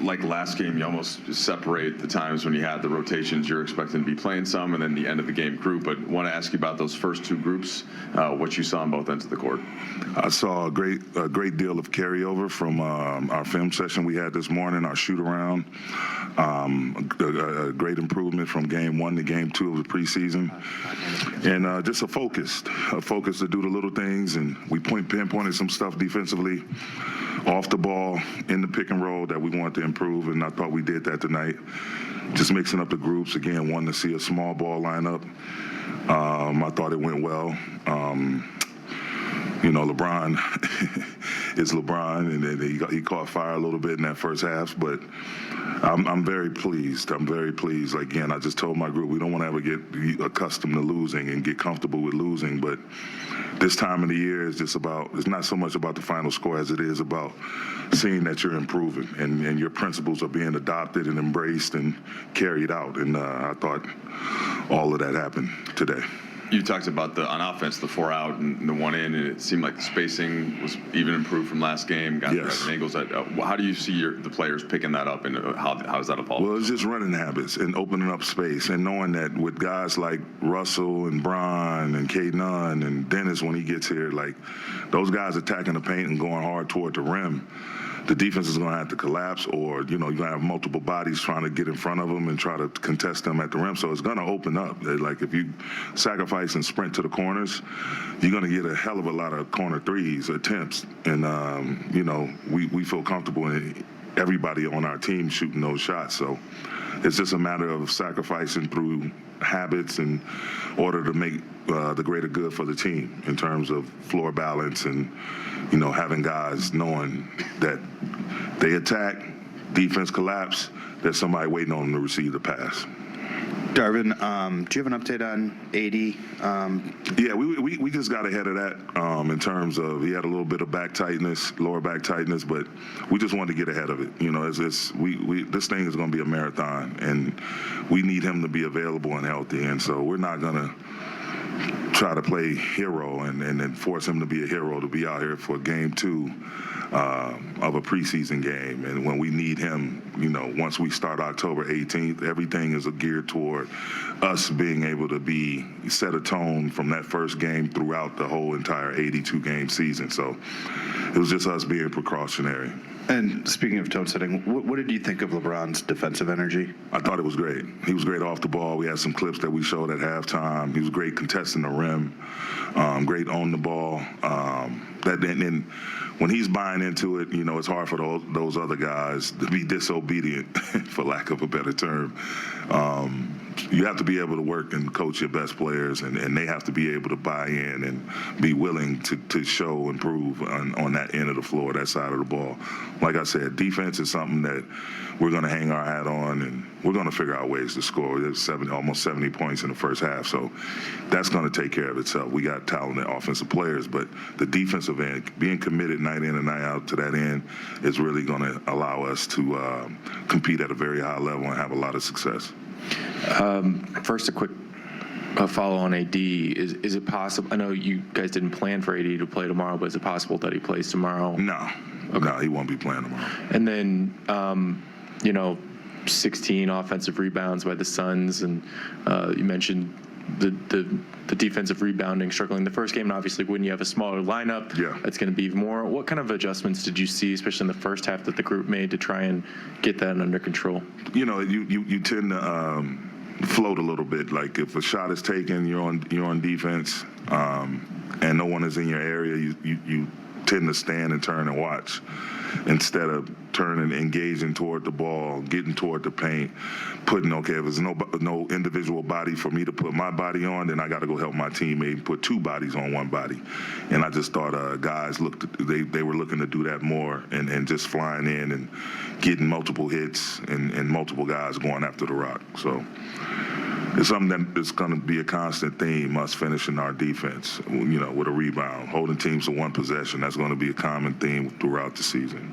like last game, you almost separate the times when you had the rotations you're expecting to be playing some, and then the end of the game group. But want to ask you about those first two groups, what you saw on both ends of the court. I saw a great deal of carryover from our film session we had this morning, our shoot around. A great improvement from game 1 to game 2 of the preseason, and just a focus to do the little things. And we pinpointed some stuff defensively, off the ball, in the pick and roll that we wanted to improve, and I thought we did that tonight. Just mixing up the groups again, wanting to see a small ball lineup. I thought it went well. LeBron is LeBron, and he caught fire a little bit in that first half, but I'm very pleased. Again, I just told my group we don't want to ever get accustomed to losing and get comfortable with losing, but this time of the year is it's not so much about the final score as it is about seeing that you're improving and your principles are being adopted and embraced and carried out, and I thought all of that happened today. You talked about on offense, the 4 out and the 1 in, and it seemed like the spacing was even improved from last game. Yes. Angles. How do you see the players picking that up, and how does that evolve? Well, it's just running habits and opening up space and knowing that with guys like Russell and Bron and K. Nunn and Dennis when he gets here, like those guys attacking the paint and going hard toward the rim, the defense is going to have to collapse, or you're going to have multiple bodies trying to get in front of them and try to contest them at the rim. So it's going to open up. Like if you sacrifice and sprint to the corners, you're going to get a hell of a lot of corner threes attempts. And we feel comfortable in everybody on our team shooting those shots. So it's just a matter of sacrificing through habits in order to make the greater good for the team in terms of floor balance and, having guys knowing that they attack, defense collapse, there's somebody waiting on them to receive the pass. Darvin, do you have an update on AD? Yeah, we just got ahead of that in terms of he had a little bit of lower back tightness, but we just wanted to get ahead of it. This thing is going to be a marathon, and we need him to be available and healthy, and so we're not going to try to play hero and then force him to be a hero to be out here for game 2 of a preseason game. And when we need him, once we start October 18th, everything is geared toward us being able to set a tone from that first game throughout the whole entire 82-game season. So it was just us being precautionary. And speaking of tone setting, what did you think of LeBron's defensive energy? I thought it was great. He was great off the ball. We had some clips that we showed at halftime. He was great contesting the rim, great on the ball. And when he's buying into it, it's hard for those other guys to be disobedient, for lack of a better term. You have to be able to work and coach your best players, and they have to be able to buy in and be willing to show and prove on that end of the floor, that side of the ball. Like I said, defense is something that we're going to hang our hat on, and we're going to figure out ways to score. There's almost 70 points in the first half, so that's going to take care of itself. We got talented offensive players, but the defensive end, being committed night in and night out to that end, is really going to allow us to compete at a very high level and have a lot of success. First, a quick follow on AD. Is it possible? I know you guys didn't plan for AD to play tomorrow, but is it possible that he plays tomorrow? No. Okay. No, he won't be playing tomorrow. And then, 16 offensive rebounds by the Suns, and you mentioned the defensive rebounding struggling the first game, and obviously when you have a smaller lineup, that's going to be more. What kind of adjustments did you see, especially in the first half, that the group made to try and get that under control? You tend to float a little bit. Like if a shot is taken, you're on defense, and no one is in your area, you tend to stand and turn and watch instead of turning, engaging toward the ball, getting toward the paint, if there's no individual body for me to put my body on, then I got to go help my teammate put 2 bodies on 1 body. And I just thought guys they were looking to do that more and just flying in and getting multiple hits and multiple guys going after the rock. So it's something that's going to be a constant theme, us finishing our defense, with a rebound, holding teams to 1 possession. That's going to be a common theme throughout the season.